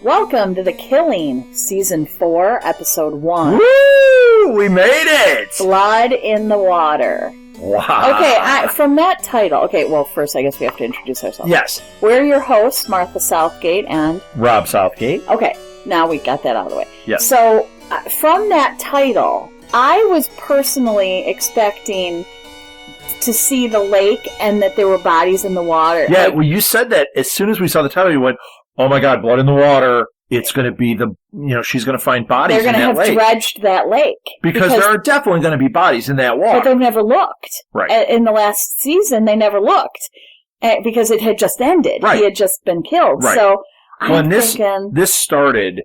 Welcome to The Killing, Season 4, Episode 1. Woo! We made it! Blood in the Water. Wow. Okay, from that title... Okay, well, first I guess we have to introduce ourselves. Yes. We're your hosts, Martha Southgate and... Rob Southgate. Okay, now we got that out of the way. Yes. So, from that title, I was personally expecting to see the lake and that there were bodies in the water. Yeah, well, you said that as soon as we saw the title, you went, oh my God, blood in the water. It's going to be she's going to find bodies in that lake. They're going to have dredged that lake. Because there are definitely going to be bodies in that water. But they've never looked. Right. In the last season, they never looked. Because it had just ended. Right. He had just been killed. Right. So, I'm thinking... This started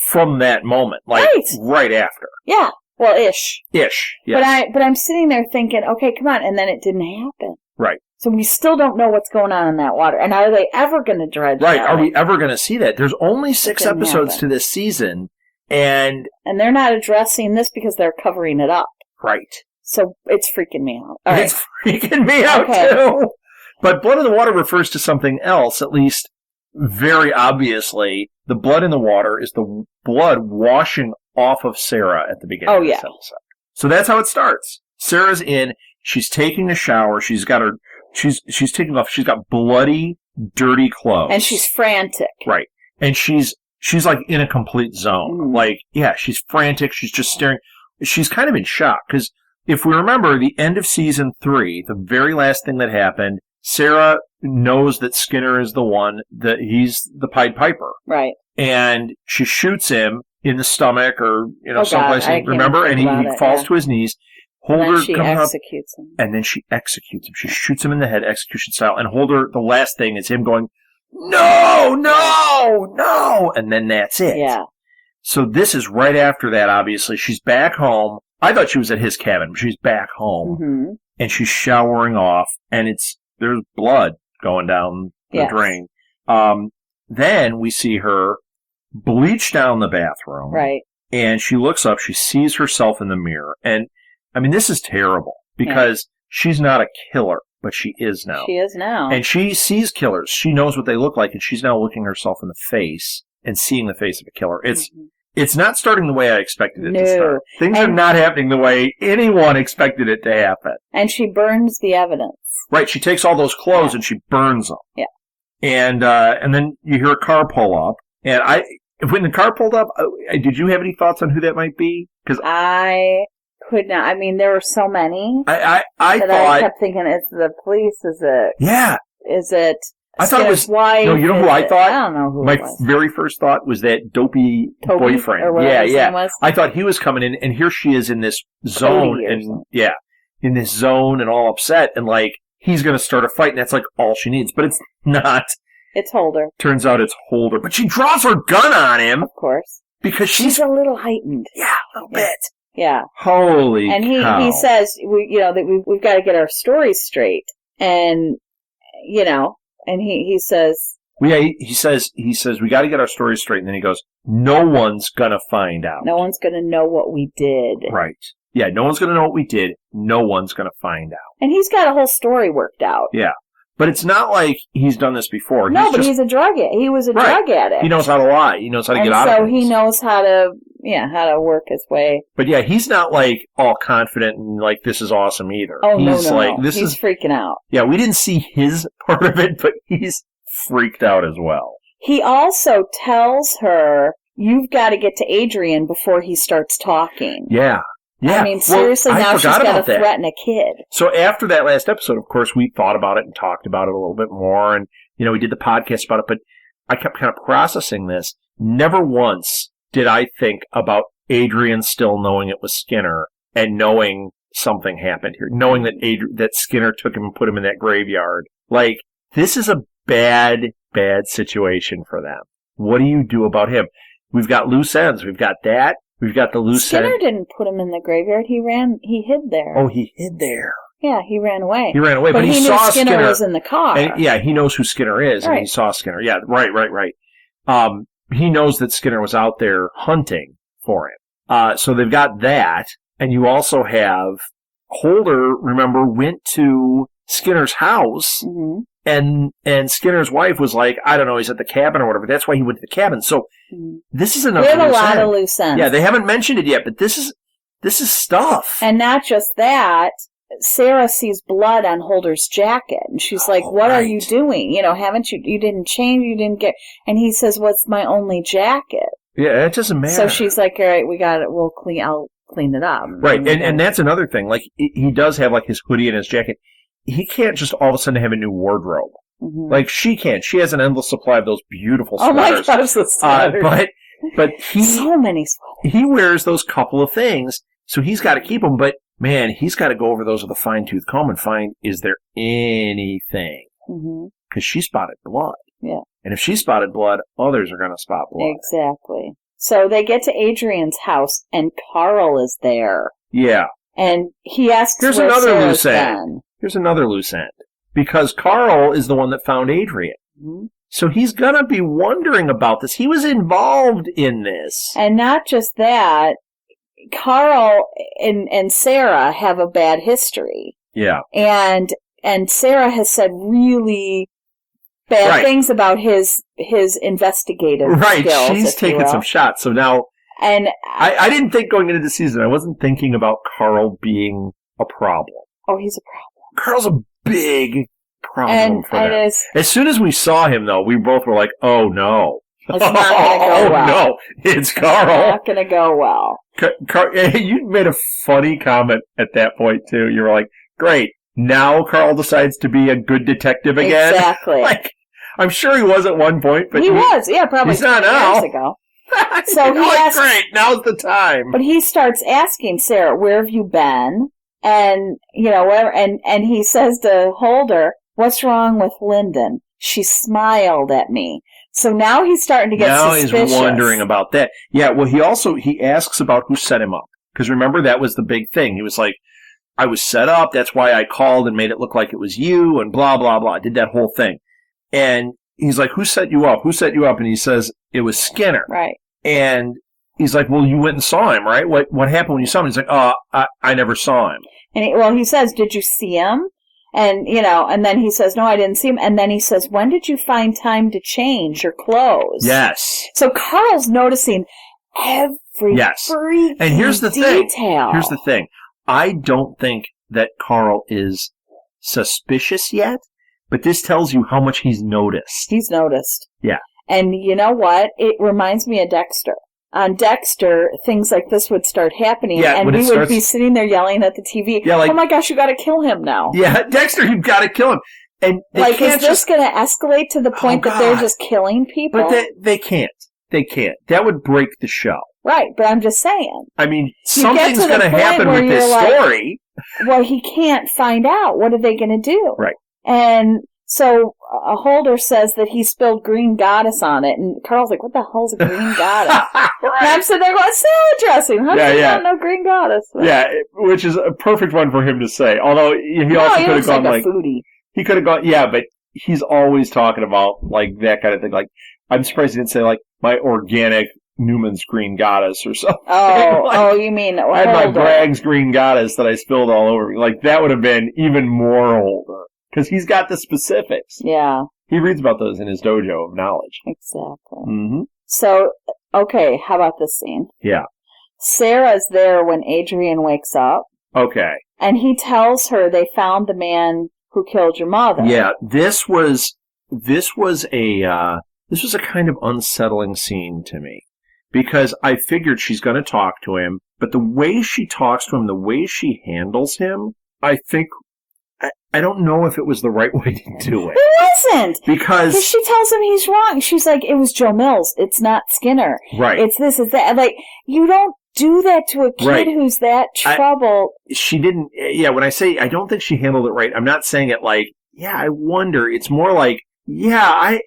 from that moment. Right after. Yeah. Well, ish. Ish, yes. But I'm sitting there thinking, okay, come on. And then it didn't happen. Right. So we still don't know what's going on in that water. And are they ever going to dredge that? Right. Are we ever going to see that? There's only 6 episodes to this season. And they're not addressing this because they're covering it up. Right. So it's freaking me out. All right. It's freaking me out, too. But blood in the water refers to something else, at least very obviously. The blood in the water is the blood washing off of Sarah at the beginning of this episode. So that's how it starts. Sarah's in. She's taking a shower. She's got her... She's taking off. She's got bloody, dirty clothes. And she's frantic. Right. And she's like in a complete zone. Mm. Like, yeah, she's frantic. She's just staring. She's kind of in shock. Because if we remember the end of season 3, the very last thing that happened, Sarah knows that Skinner is the one, that he's the Pied Piper. Right. And she shoots him in the stomach or, someplace. God, remember? And he falls to his knees. And then she executes him. And then she executes him. She shoots him in the head, execution style. And Holder, the last thing is him going, no, no, no. And then that's it. Yeah. So this is right after that, obviously. She's back home. I thought she was at his cabin, but she's back home. Mm-hmm. And she's showering off. And there's blood going down the drain. Then we see her bleach down the bathroom. Right. And she looks up. She sees herself in the mirror. And I mean, this is terrible because she's not a killer, but she is now. She is now. And she sees killers. She knows what they look like, and she's now looking herself in the face and seeing the face of a killer. It's not starting the way I expected it to start. Things are not happening the way anyone expected it to happen. And she burns the evidence. Right. She takes all those clothes and she burns them. Yeah. And then you hear a car pull up. And when the car pulled up, did you have any thoughts on who that might be? Because I could not. I mean, there were so many. I kept thinking, is it the police? Is it? Yeah. Is it? I thought it was. Wife? No, you know who I thought? I don't know who. My very first thought was that dopey Toby, boyfriend. Or whatever his name was. I thought he was coming in, and here she is in this zone, in this zone, and all upset, and like he's going to start a fight, and that's like all she needs, but it's not. It's Holder. Turns out it's Holder, but she draws her gun on him, of course, because she's a little heightened. Yeah, a little bit. Yeah. Holy cow. And he says, that we've got to get our stories straight. And, and he says... he says, we got to get our stories straight. And then he goes, no one's going to find out. No one's going to know what we did. Right. Yeah, no one's going to know what we did. No one's going to find out. And he's got a whole story worked out. Yeah. But it's not like he's done this before. No, he's a drug addict. He was a drug addict. He knows how to lie. He knows how to get out of it. So he knows how to work his way. But yeah, he's not like all confident and like this is awesome either. Oh, he's no. He's freaking out. Yeah, we didn't see his part of it, but he's freaked out as well. He also tells her, you've got to get to Adrian before he starts talking. Yeah. Yeah. I mean, seriously, now she's got to threaten a kid. So after that last episode, of course, we thought about it and talked about it a little bit more. And, we did the podcast about it. But I kept kind of processing this. Never once did I think about Adrian still knowing it was Skinner and knowing something happened here. Knowing that Skinner took him and put him in that graveyard. Like, this is a bad, bad situation for them. What do you do about him? We've got loose ends. We've got that. We've got the loose Skinner didn't put him in the graveyard. He hid there. Oh, he hid there. Yeah, he ran away. He ran away, but he knew saw Skinner was in the car. And, yeah, he knows who Skinner is, and he saw Skinner. Yeah, right. He knows that Skinner was out there hunting for him. So they've got that, and you also have Holder, remember, went to Skinner's house And Skinner's wife was like, I don't know, he's at the cabin or whatever. That's why he went to the cabin. So this is another. We have a lot of loose ends. Yeah, they haven't mentioned it yet, but this is stuff. And not just that, Sarah sees blood on Holder's jacket, and she's like, "What are you doing? Haven't you didn't change? You didn't get?" And he says, "Well, it's my only jacket." Yeah, it doesn't matter. So she's like, "All right, we got it. I'll clean it up." Right, and that's another thing. Like he does have like his hoodie and his jacket. He can't just all of a sudden have a new wardrobe. Mm-hmm. Like she can't. She has an endless supply of those beautiful sweaters. Oh my gosh, the sweaters! But he so many sweaters. He wears those couple of things, so he's got to keep them. But man, he's got to go over those with a fine-tooth comb and find, is there anything? Because she spotted blood. Yeah. And if she spotted blood, others are going to spot blood. Exactly. So they get to Adrian's house, and Carl is there. Yeah. And he asks, Here's another loose end. Here's another loose end. Because Carl is the one that found Adrian. Mm-hmm. So he's going to be wondering about this. He was involved in this. And not just that, Carl and Sarah have a bad history. Yeah. And Sarah has said really bad things about his investigative skills. Right, she's taken some shots. So now, and I didn't think going into the season, I wasn't thinking about Carl being a problem. Oh, he's a problem. Carl's a big problem for them. As soon as we saw him, though, we both were like, oh, no. It's not going to go well. No, it's Carl. It's not going to go well. You made a funny comment at that point, too. You were like, great. Now Carl decides to be a good detective again. Exactly. I'm sure he was at one point, but he was. Yeah, probably. He's not now. Years ago. So he asks, great. Now's the time. But he starts asking Sarah, "Where have you been?" And whatever. And he says to Holder, "What's wrong with Lyndon? She smiled at me." So now he's starting to get suspicious. Now he's wondering about that. Yeah. Well, he asks about who set him up, because remember that was the big thing. He was like, I was set up. That's why I called and made it look like it was you and blah, blah, blah. I did that whole thing. And he's like, who set you up? Who set you up? And he says, it was Skinner. Right. And he's like, well, you went and saw him, right? What happened when you saw him? He's like, I never saw him. And he says, did you see him? And, and then he says, no, I didn't see him. And then he says, when did you find time to change your clothes? Yes. So Carl's noticing every freaking and here's the detail. Thing. Here's the thing. I don't think that Carl is suspicious yet, but this tells you how much he's noticed. He's noticed. Yeah. And you know what? It reminds me of Dexter. On Dexter, things like this would start happening, and we would be sitting there yelling at the TV, oh my gosh, you got to kill him now. Yeah, Dexter, you've got to kill him. And is this going to escalate to the point that they're just killing people? But they can't. They can't. That would break the show. Right, but I'm just saying. I mean, something's going to happen with this story. Well, he can't find out. What are they going to do? Right. And so Holder says that he spilled green goddess on it, and Carl's like, what the hell's a green goddess? Right. And I'm sitting there going, salad dressing. How do you not know green goddess? But, yeah, which is a perfect one for him to say. Although he also could have gone like a foodie. He could have gone, but he's always talking about like that kind of thing. Like, I'm surprised he didn't say like my organic Newman's green goddess or something. Oh, you mean I had my Bragg's green goddess that I spilled all over me. Like, that would have been even more Holder. Because he's got the specifics. Yeah. He reads about those in his dojo of knowledge. Exactly. Mm-hmm. So, okay, how about this scene? Yeah. Sarah's there when Adrian wakes up. Okay. And he tells her they found the man who killed your mother. Yeah, this was a kind of unsettling scene to me. Because I figured she's going to talk to him, but the way she talks to him, the way she handles him, I think, I don't know if it was the right way to do it. It wasn't! Because she tells him he's wrong. She's like, it was Joe Mills. It's not Skinner. Right. It's this, it's that. Like, you don't do that to a kid who's that troubled. She didn't, when I say I don't think she handled it right, I'm not saying it like, I wonder. It's more like, I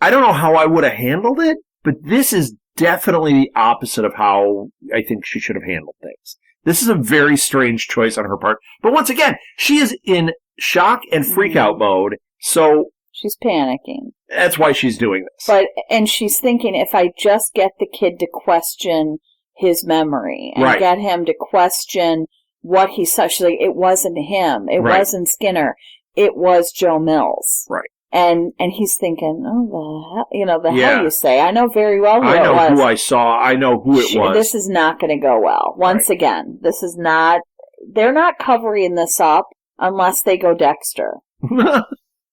don't know how I would have handled it, but this is definitely the opposite of how I think she should have handled things. This is a very strange choice on her part. But once again, she is in shock and freak out mode, so she's panicking. That's why she's doing this. And she's thinking, if I just get the kid to question his memory and get him to question what he saw, she's like, it wasn't him. It wasn't Skinner. it was Joe Mills. Right. And he's thinking, oh, the hell, the Yeah. hell you say. I know very well who it was. I know who I saw. I know who it was. This is not going to go well. Once again, this is not, they're not covering this up unless they go Dexter.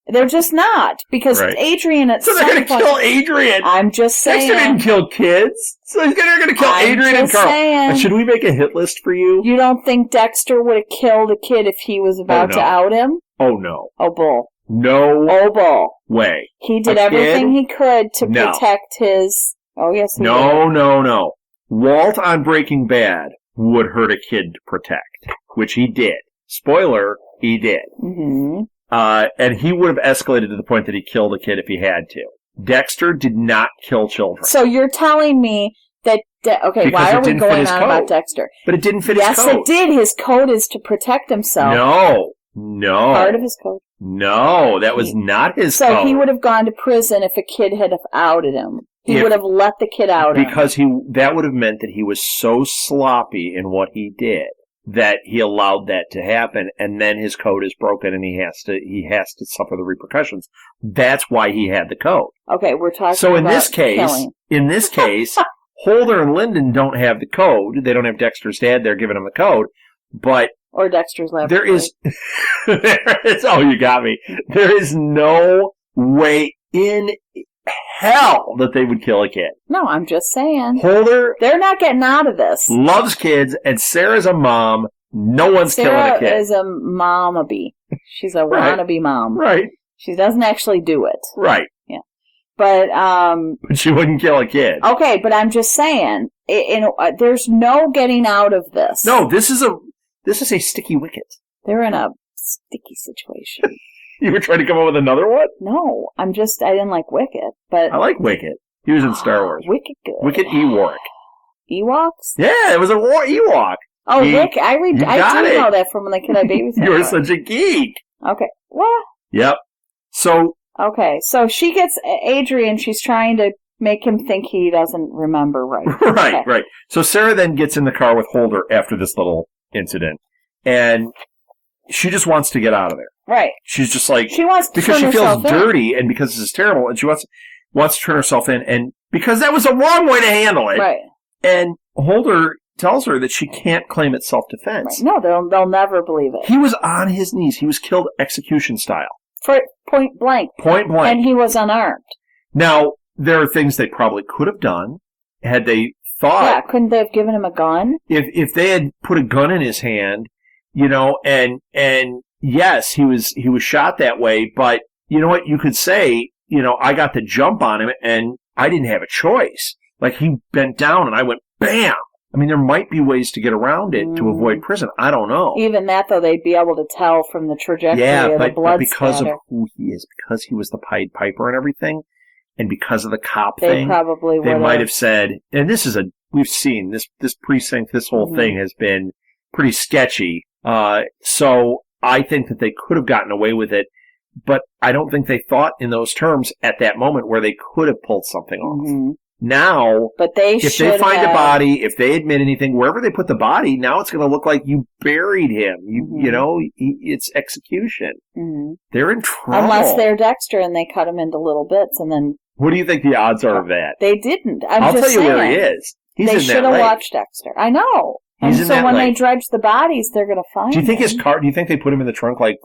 They're just not, because Adrian at some point... So they're going to kill Adrian! I'm just saying. Dexter didn't kill kids, so they're going to kill Adrian and Carl. Saying. Should we make a hit list for you? You don't think Dexter would have killed a kid if he was about to out him? Oh, no. Oh, bull. No way. He did everything he could to protect his... Oh, yes, he did. No. Walt on Breaking Bad would hurt a kid to protect, which he did. Spoiler, he did. Mm-hmm. And he would have escalated to the point that he killed a kid if he had to. Dexter did not kill children. So you're telling me that... okay, why are we going on about Dexter? But it didn't fit his code. Yes, it did. His code is to protect himself. No. Part of his code. No, that was not his code. So he would have gone to prison if a kid had outed him. He would have let the kid out him. Because that would have meant that he was so sloppy in what he did that he allowed that to happen, and then his code is broken and he has to suffer the repercussions. That's why he had the code. Okay, we're talking so about in this case, Holder and Lyndon don't have the code. They don't have Dexter's dad there giving him the code, but or Dexter's laboratory. There is. Oh, you got me. There is no way in hell that they would kill a kid. No, I'm just saying. Holder, they're not getting out of this. Loves kids, and Sarah's a mom. No one's killing a kid. Sarah is a mom-a-bee. She's a wannabe mom. Right. She doesn't actually do it. Right. Yeah. But she wouldn't kill a kid. Okay, but I'm just saying, there's no getting out of this. No, this is a sticky wicket. They're in a sticky situation. You were trying to come up with another one? No, I didn't like Wicket, but... I like Wicket. He was in Star Wars. Wicket good. Wicket Ewok. Ewoks? Yeah, it was a Ewok. Oh, Wicket. I do know that from when the kid I babysat. You're such a geek. Okay. What? Yep. So... Okay, so she gets Adrian, she's trying to make him think he doesn't remember right. Right. So Sarah then gets in the car with Holder after this little incident, and she just wants to get out of there. Right. She's just like... She wants to because she feels dirty, and because this is terrible, and she wants to turn herself in, and because that was the wrong way to handle it. Right. And Holder tells her that she can't claim it's self-defense. Right. No, they'll never believe it. He was on his knees. He was killed execution style. For point blank. Point blank. And he was unarmed. Now, there are things they probably could have done had they thought... Yeah, couldn't they have given him a gun? If they had put a gun in his hand, and yes, he was shot that way, but you know what? You could say, I got the jump on him and I didn't have a choice. Like, he bent down and I went, bam! I mean, there might be ways to get around it to avoid prison. I don't know. Even that, though, they'd be able to tell from the trajectory of the blood because spatter. of who he is, because he was the Pied Piper and everything, and because of the cop thing, they might have said, and we've seen this precinct, this whole thing has been pretty sketchy. So I think that they could have gotten away with it, but I don't think they thought in those terms at that moment where they could have pulled something off. Now, but if they find a body, if they admit anything, wherever they put the body, now it's going to look like you buried him. It's execution. They're in trouble. Unless they're Dexter and they cut him into little bits and then... What do you think the odds are of that? They didn't. I'll tell you where he is. They should have watched Dexter. I know. And so when they dredge the bodies, they're going to find him. Do you think they put him in the trunk like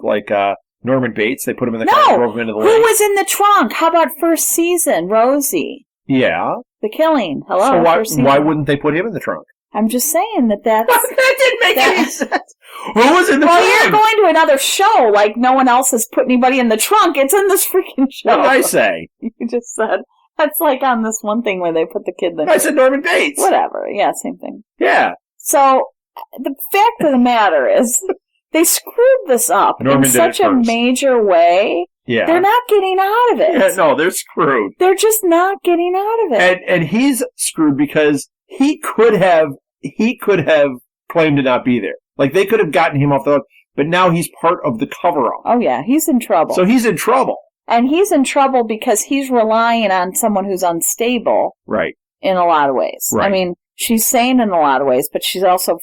Norman Bates? They put him in the car and drove him into the lake? Who was in the trunk? How about first season? Rosie. Yeah. The Killing. Hello. So why wouldn't they put him in the trunk? I'm just saying that's... that didn't make any sense. Who was in the trunk? Well, you're going to another show like no one else has put anybody in the trunk. It's in this freaking show. What did I say? You just said... That's like on this one thing where they put the kid in the... I said Norman Bates. Whatever. Yeah, same thing. Yeah. So, the fact of the matter is, they screwed this up in such a major way. Yeah. They're not getting out of it. Yeah, no, they're screwed. They're just not getting out of it. And he's screwed because he could have claimed to not be there. Like, they could have gotten him off the hook, but now he's part of the cover-up. Oh, yeah, he's in trouble. So he's in trouble. And he's in trouble because he's relying on someone who's unstable. Right. In a lot of ways. Right. I mean, she's sane in a lot of ways, but she's also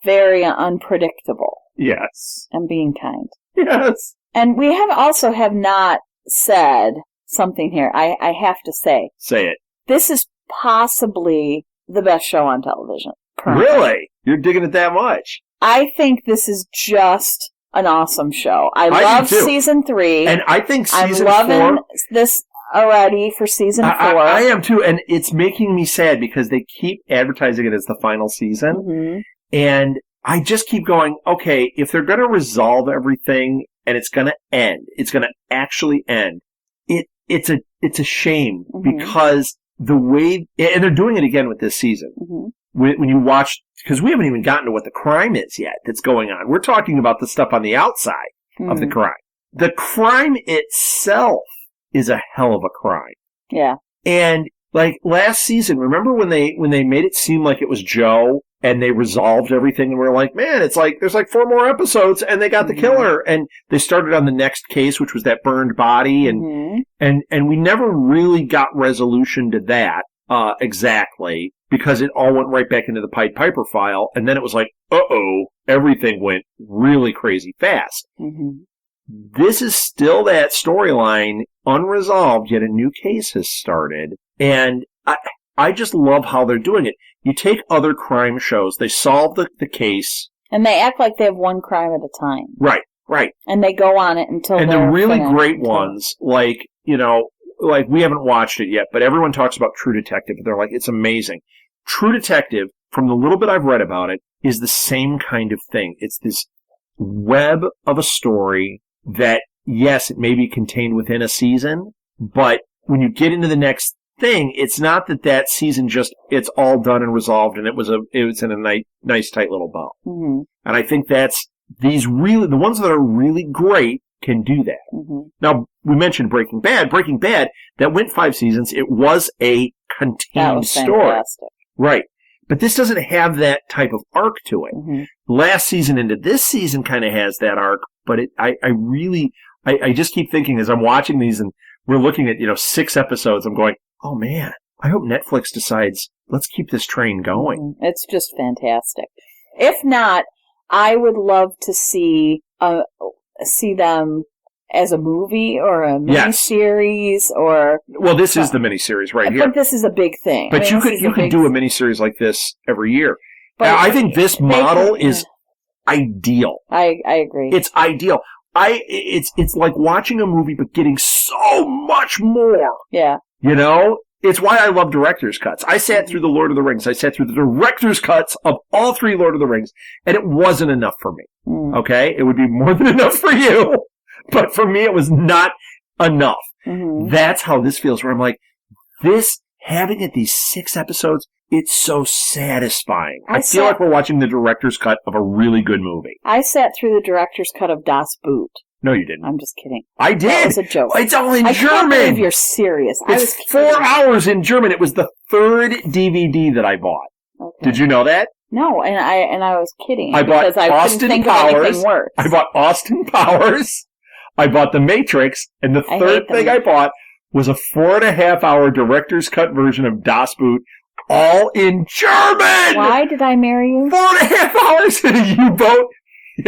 very unpredictable. Yes. And being kind. Yes. And we have not said something here. I have to say. Say it. This is possibly the best show on television. Currently. Really? You're digging it that much? I think this is just an awesome show. I love season 3. And I think season 4... I'm loving this already for season 4. I am too, and it's making me sad because they keep advertising it as the final season. Mm-hmm. And I just keep going, okay, if they're going to resolve everything and it's going to end, it's going to actually end, it's a shame because the way, and they're doing it again with this season. Mm-hmm. When you watch, because we haven't even gotten to what the crime is yet that's going on. We're talking about the stuff on the outside of the crime. The crime itself is a hell of a crime. Yeah. And like last season, remember when they made it seem like it was Joe and they resolved everything and we're like, man, it's like there's like 4 more episodes and they got the killer, and they started on the next case, which was that burned body, and we never really got resolution to that exactly, because it all went right back into the Pied Piper file, and then it was like, everything went really crazy fast. This is still that storyline unresolved, yet a new case has started, and I just love how they're doing it. You take other crime shows, they solve the case. And they act like they have one crime at a time. Right. And they go on it until and they're the really finished. Great ones, like, like we haven't watched it yet, but everyone talks about True Detective. They're like, it's amazing. True Detective, from the little bit I've read about it, is the same kind of thing. It's this web of a story that, yes, it may be contained within a season, but when you get into the next thing, it's not that season it's all done and resolved, and it was in a nice tight little bow. And I think that's the ones that are really great can do that. Now, we mentioned Breaking Bad. Breaking Bad, that went 5 seasons. It was a contained story. Fantastic. Right. But this doesn't have that type of arc to it. Last season into this season kind of has that arc, but I just keep thinking as I'm watching these and we're looking at, 6 episodes, I'm going, oh man, I hope Netflix decides, let's keep this train going. It's just fantastic. If not, I would love to see them as a movie or a miniseries or... Well, this is the miniseries right here. I think this is a big thing. But you could do a miniseries like this every year. But I think this model is ideal. I agree. It's ideal. It's like watching a movie but getting so much more. Yeah. It's why I love director's cuts. I sat through the Lord of the Rings. I sat through the director's cuts of all 3 Lord of the Rings, and it wasn't enough for me. Okay? It would be more than enough for you, but for me it was not enough. That's how this feels, where I'm like, having it these 6 episodes, it's so satisfying. I feel like we're watching the director's cut of a really good movie. I sat through the director's cut of Das Boot. No, you didn't. I'm just kidding. I did. That was a joke. It's all in German. I can't believe you're serious. It's 4 hours in German. It was the 3rd DVD that I bought. Okay. Did you know that? No, and I was kidding. I bought Austin Powers. Worse. I bought Austin Powers. I bought The Matrix, and the third thing I bought was a 4.5-hour director's cut version of Das Boot, all in German. Why did I marry you? 4.5 hours in a U-boat,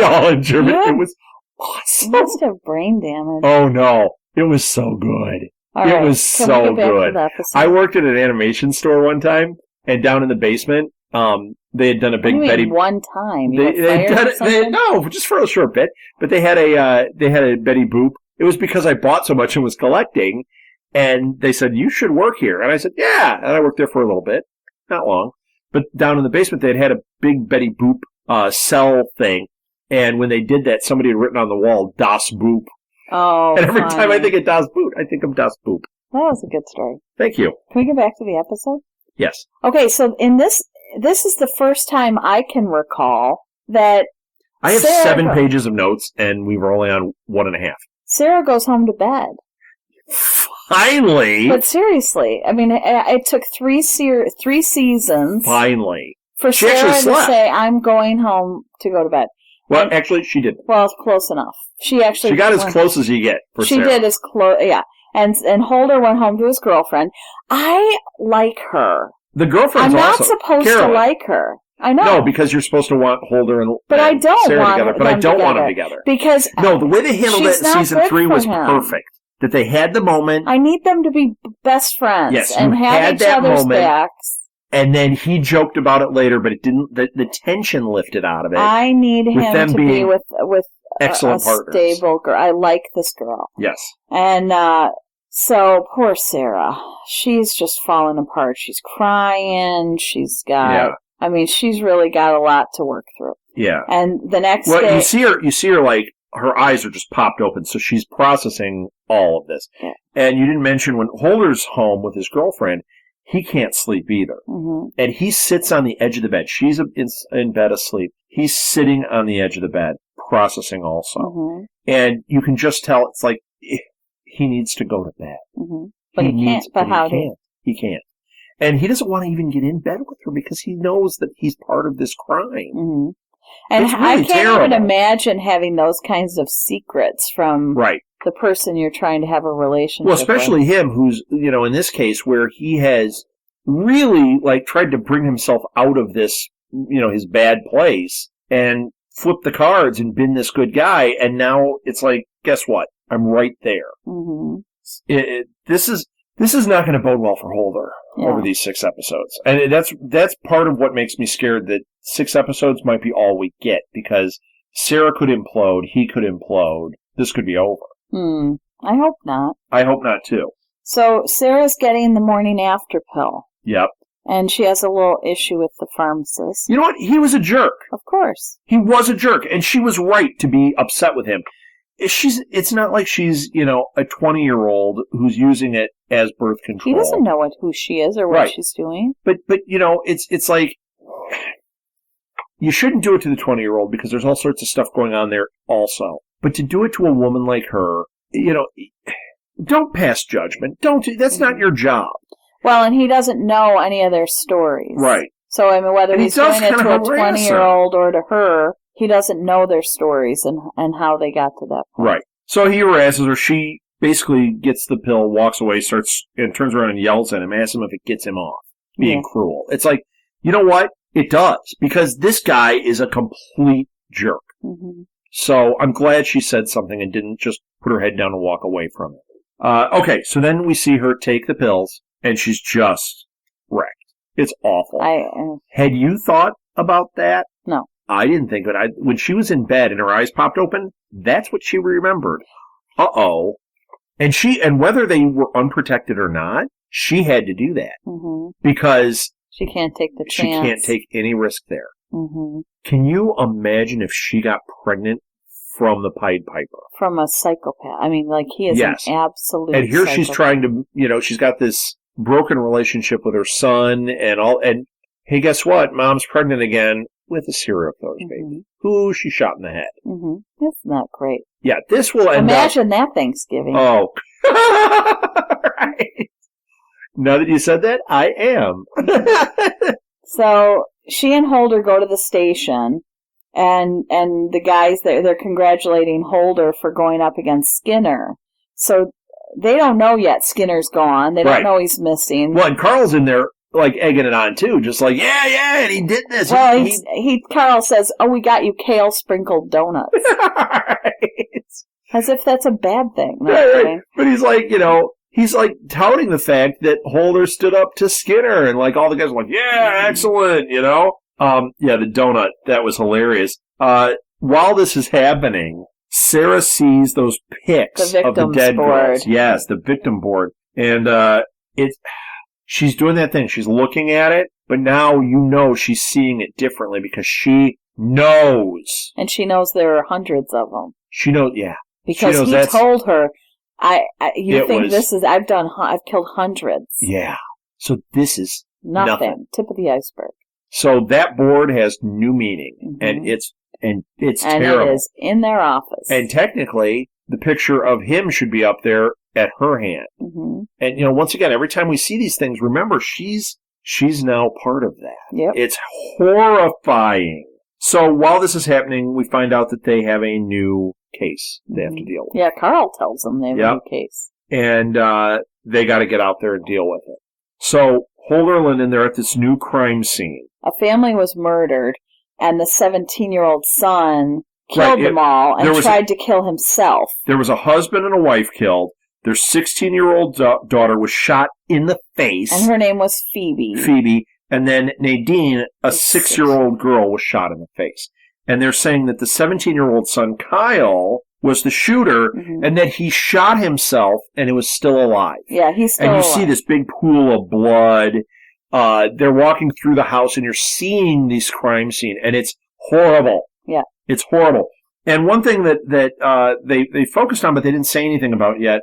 all in German. It was awesome. You must have brain damage. Oh no, it was so good. It was so good. I worked at an animation store one time, and down in the basement, they had done a big Betty. One time, no, just for a short bit. But they had a Betty Boop. It was because I bought so much and was collecting, and they said you should work here, and I said yeah, and I worked there for a little bit, not long. But down in the basement, they had a big Betty Boop cell thing. And when they did that, somebody had written on the wall, Das Boop. Oh, and every time I think of Das Boot, I think of Das Boop. That was a good story. Thank you. Can we get back to the episode? Yes. Okay, so in this is the first time I can recall that I have 7 pages of notes, and we were only on 1.5. Sarah goes home to bed. Finally! But seriously, I mean, it took 3 seasons. Finally. For Sarah to say, I'm going home to go to bed. Well, actually, she didn't. Well, it's close enough. She got as close as you get for Sarah. She did as close, yeah. And Holder went home to his girlfriend. I like her. The girlfriend's awesome. I'm not supposed to like her. I know. No, because you're supposed to want Holder and I don't Sarah want together. But I don't want them together. Because no, the way they handled it in season 3 was perfect. That they had the moment. I need them to be best friends and have each other's backs. And then he joked about it later, but it didn't. The tension lifted out of it. I need him to be with excellent partners. Stable girl. I like this girl. Yes. And so poor Sarah, she's just falling apart. She's crying. She's got. Yeah. I mean, she's really got a lot to work through. Yeah. And the next day, you see her like her eyes are just popped open, so she's processing all of this. Yeah. And you didn't mention when Holder's home with his girlfriend. He can't sleep either. Mm-hmm. And he sits on the edge of the bed. She's in bed asleep. He's sitting on the edge of the bed, processing also. Mm-hmm. And you can just tell it's like he needs to go to bed. Mm-hmm. But he can't. But how do you? He can't. And he doesn't want to even get in bed with her because he knows that he's part of this crime. Mm-hmm. And really I can't even imagine having those kinds of secrets from the person you're trying to have a relationship with. Well, especially him, who's, in this case, where he has really, tried to bring himself out of this, his bad place and flipped the cards and been this good guy. And now it's like, guess what? I'm right there. Mm-hmm. This is not going to bode well for Holder over these 6 episodes. And that's part of what makes me scared that 6 episodes might be all we get, because Sarah could implode, he could implode, this could be over. I hope not. I hope not, too. So Sarah's getting the morning after pill. Yep. And she has a little issue with the pharmacist. You know what? He was a jerk. Of course. He was a jerk, and she was right to be upset with him. It's not like she's, a 20-year-old who's using it as birth control. He doesn't know who she is or what she's doing. But it's like, you shouldn't do it to the 20-year-old because there's all sorts of stuff going on there also. But to do it to a woman like her, don't pass judgment. That's not your job. Well, and he doesn't know any of their stories. Right. So, I mean, whether he's doing it to a 20-year-old or to her, he doesn't know their stories and how they got to that point. Right. So he harasses her. She basically gets the pill, walks away, and turns around and yells at him, asks him if it gets him off being cruel. It's like, you know what? It does, because this guy is a complete jerk. Mm-hmm. So I'm glad she said something and didn't just put her head down and walk away from it. Okay, so then we see her take the pills, and she's just wrecked. It's awful. Had you thought about that? No. I didn't think of it. When she was in bed and her eyes popped open, that's what she remembered. Uh-oh. And whether they were unprotected or not, she had to do that. Mm-hmm. Because she can't take the chance. She can't take any risk there. Mm-hmm. Can you imagine if she got pregnant from the Pied Piper? From a psychopath. I mean, he is an absolute And here psychopath. She's trying to, she's got this broken relationship with her son and hey, guess what? Mom's pregnant again with a serial killer's baby who she shot in the head. Mm-hmm. That's not great. Yeah, this will Imagine that Thanksgiving. Oh. Right. Now that you said that, I am. So she and Holder go to the station, and the guys, they're congratulating Holder for going up against Skinner. So they don't know yet Skinner's gone. They don't know he's missing. Well, and Carl's in there, egging it on, too. Just and he did this. Well, Carl says, we got you kale-sprinkled donuts. Right. As if that's a bad thing. Right. But he's he's touting the fact that Holder stood up to Skinner, and all the guys are excellent, the donut, that was hilarious. While this is happening, Sarah sees those pics of the dead girls. Yes, the victim board. And she's doing that thing. She's looking at it, but now she's seeing it differently because she knows. And she knows there are hundreds of them. She knows, Because he told her, I've killed hundreds. Yeah. So this is nothing. Tip of the iceberg. So that board has new meaning, and it's terrible. It is in their office. And technically, the picture of him should be up there at her hand. Mm-hmm. And once again, every time we see these things, remember she's now part of that. Yep. It's horrifying. So while this is happening, we find out that they have a new case they have to deal with. Yeah, Carl tells them they have a new case. And they got to get out there and deal with it. So Holder and Linden, they're at this new crime scene. A family was murdered, and the 17-year-old son killed them all and tried to kill himself. There was a husband and a wife killed. Their 16-year-old daughter was shot in the face. And her name was Phoebe. Phoebe. And then Nadine, a 6-year-old girl, was shot in the face. And they're saying that the 17-year-old son, Kyle, was the shooter, and that he shot himself and it was still alive. Yeah, he's still alive. And you see this big pool of blood. They're walking through the house, and you're seeing this crime scene, and it's horrible. Yeah. It's horrible. And one thing that they focused on, but they didn't say anything about yet,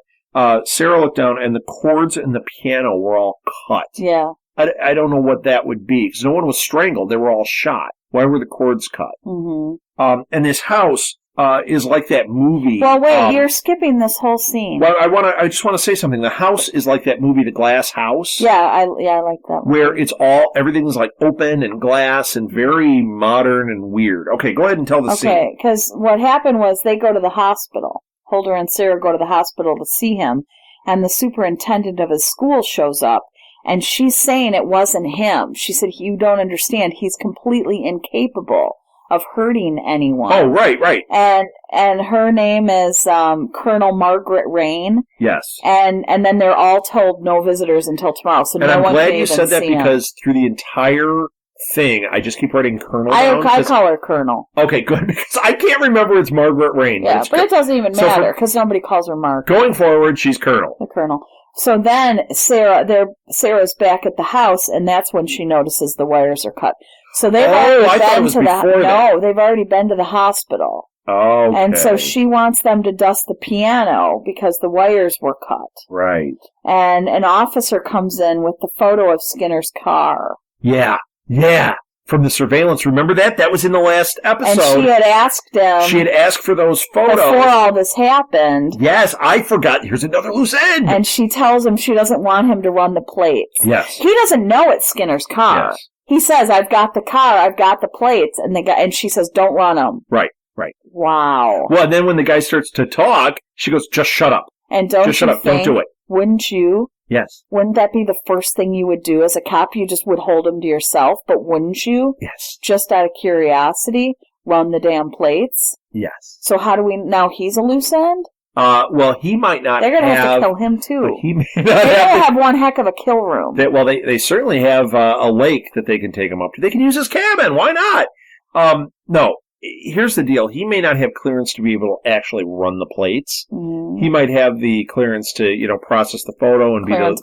Sarah looked down, and the cords in the piano were all cut. Yeah. I don't know what that would be, because no one was strangled. They were all shot. Why were the cords cut? Mm-hmm. And this house is like that movie. Well, wait, you're skipping this whole scene. Well, I just want to say something. The house is like that movie, The Glass House. Yeah, I like that one. Where everything's like open and glass and very modern and weird. Okay, go ahead and tell the scene. Okay, because what happened was they go to the hospital. Holder and Sarah go to the hospital to see him, and the superintendent of his school shows up, and she's saying it wasn't him. She said, you don't understand. He's completely incapable of hurting anyone. Oh, right. And her name is Colonel Margaret Rain. Yes. And then they're all told no visitors until tomorrow. So and no I'm one glad can you even said that see because through the entire thing, I just keep writing Colonel down. I call her Colonel. Okay, good, because I can't remember it's Margaret Rain. Yeah, but it doesn't even matter because nobody calls her Margaret. Going forward, she's Colonel. The Colonel. So then Sarah's back at the house, and that's when she notices the wires are cut. So they've they've already been to the hospital. Oh, okay. And so she wants them to dust the piano because the wires were cut. Right. And an officer comes in with the photo of Skinner's car. Yeah. From the surveillance. Remember that? That was in the last episode. And she had asked him. She had asked for those photos. Before all this happened. Yes, I forgot. Here's another loose end. And she tells him she doesn't want him to run the plates. Yes. He doesn't know it's Skinner's car. Yes. He says, I've got the car, I've got the plates. And she says, don't run them. Right. Wow. Well, and then when the guy starts to talk, she goes, just shut up. And don't just shut up. Don't do it. Wouldn't you? Yes. Wouldn't that be the first thing you would do as a cop? You just would hold him to yourself, but wouldn't you? Yes. Just out of curiosity, run the damn plates? Yes. So how do we, now he's a loose end? Well, he might not They're going to have to kill him, too. But he may not they have one heck of a kill room. They certainly have a lake that they can take him up to. They can use his cabin. Why not? No. Here's the deal. He may not have clearance to be able to actually run the plates. Mm. He might have the clearance to, process the photo and clearance.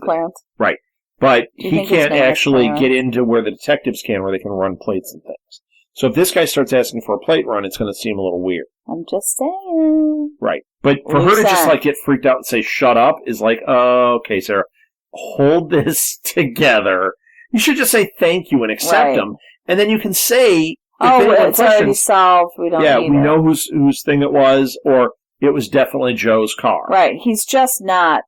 Right. But he can't actually clearance? get into where the detectives can, where they can run plates and things. So if this guy starts asking for a plate run, it's going to seem a little weird. I'm just saying. Right. But for her to just get freaked out and say, shut up, is like, oh, okay, Sarah, hold this together. You should just say thank you and accept them. And then you can say, it's already solved. We don't need it. Yeah, we know whose thing it was, or it was definitely Joe's car. Right. She's just not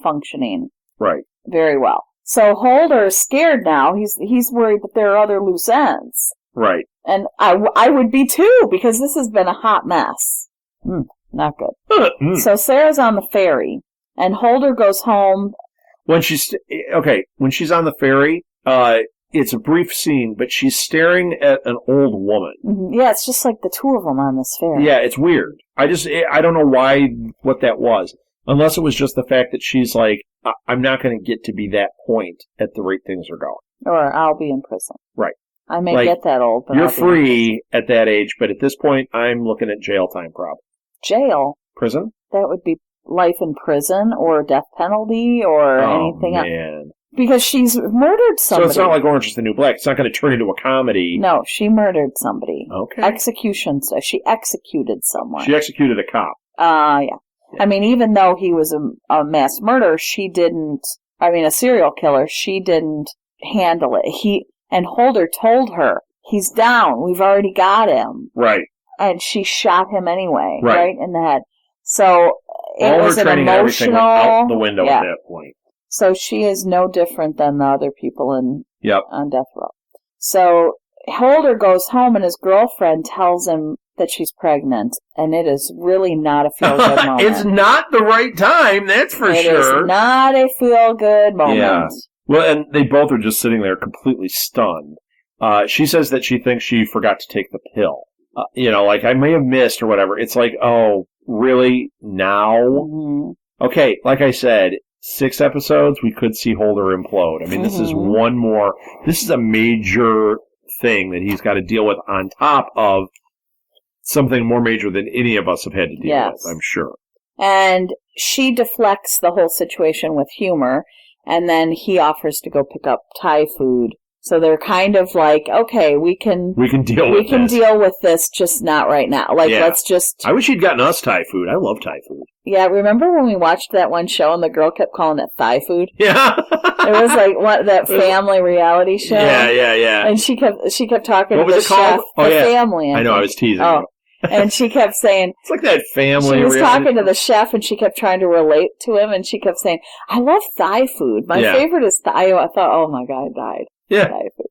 functioning. Right. Very well. So Holder is scared now. He's worried that there are other loose ends. Right. And I would be too, because this has been a hot mess. Not good. So Sarah's on the ferry, and Holder goes home. When she's on the ferry, it's a brief scene, but she's staring at an old woman. Mm-hmm. Yeah, it's just like the two of them on this ferry. Yeah, it's weird. I don't know what that was. Unless it was just the fact that she's like, I'm not going to get to be that point at the rate things are going. Or I'll be in prison. Right. I may get that old, but you're free at that age, but at this point, I'm looking at jail time probably. Jail? Prison? That would be life in prison or death penalty or anything else. Because she's murdered somebody. So it's not like Orange is the New Black. It's not going to turn into a comedy. No, she murdered somebody. Okay. Execution. So she executed someone. She executed a cop. Yeah. I mean, even though he was a mass murderer, a serial killer, she didn't handle it. And Holder told her, he's down. We've already got him. Right. And she shot him anyway. Right in the head. So it was an emotional. And everything went out the window at that point. So she is no different than the other people on death row. So Holder goes home and his girlfriend tells him that she's pregnant, and it is really not a feel-good moment. It's not the right time, that's for sure. It is not a feel-good moment. Yeah. Well, and they both are just sitting there completely stunned. She says that she thinks she forgot to take the pill. Like I may have missed or whatever. It's like, oh, really? Now? Mm-hmm. Okay, like I said, 6 episodes, we could see Holder implode. I mean, this is one more. This is a major thing that he's got to deal with on top of something more major than any of us have had to deal with, I'm sure. And she deflects the whole situation with humor, and then he offers to go pick up Thai food. So they're kind of like, okay, we can deal with this, just not right now. Like, let's just. I wish he'd gotten us Thai food. I love Thai food. Yeah, remember when we watched that one show and the girl kept calling it Thai food? Yeah, it was like that family reality show. Yeah. And she kept talking to the chef, family. I know, I was teasing you. And she kept saying... It's like that family... She was talking to the chef, and she kept trying to relate to him, and she kept saying, I love Thai food. My favorite is Thai. I thought, oh my God, I died. Yeah. Thai food.